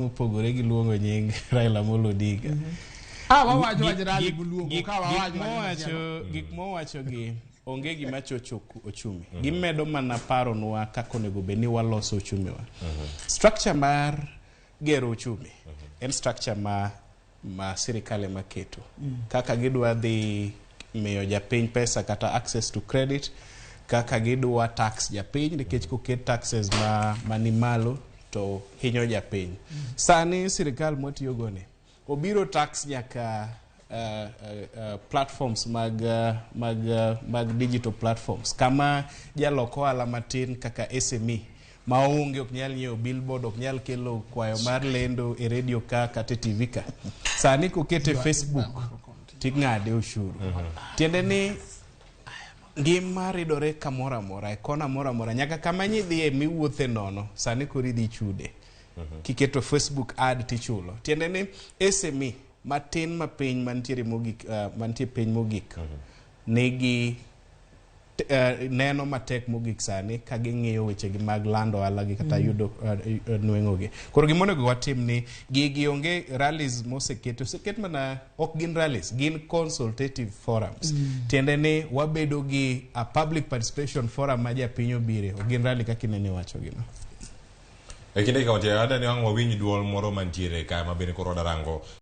Mopogore gi luongo nying Raila Amolo Odinga. Gik mowacho gi onge gima chocho ochumi. Gimedo mana paronwa kaka onego bed ni waloso ochumi wa. Structure mar gero ochumi en structure ma sirikal ema keto. Kaka gidwa dhi miyo japiny pesa kata access to credit, kaka gidwa tax japiny nikech koket taxes mani malo to hinyo japiny. Sani sirikal motiyo gone obiro tax nyaka platforms mag digital platforms kama jaloko ohala matin kaka SME maonge ok nyal nyiewo billboard, ok nyal kelo kwayo mar lendo e radio ka kata TV ka. Sani kokete Facebook ting'ade ushuru. Tiende ni ngima ridore kamoro amora, kona moro amora, nyaka kama nyidhie miwuothe nono sani kori dhi chude. Kiketo Facebook ad tichulo. Tiende ni SME matin mapiny mantiere mogik, mantie piny mogik, negi neno matek mogik sani ka ging'iyo wechegi mag lando ohala gi kata yudo nweng'ogi. Koro gimonego watim ni gigi onge rallies oseket mana ok gin rallies, gin consultative forums. Tiende ni wabedo gi a public participation forum ma japiny obire, ok gin rally kaka inene wacho gino. E kinde ka watia ada ni wang' wawinj duol moro mantiere ka mabende koro darango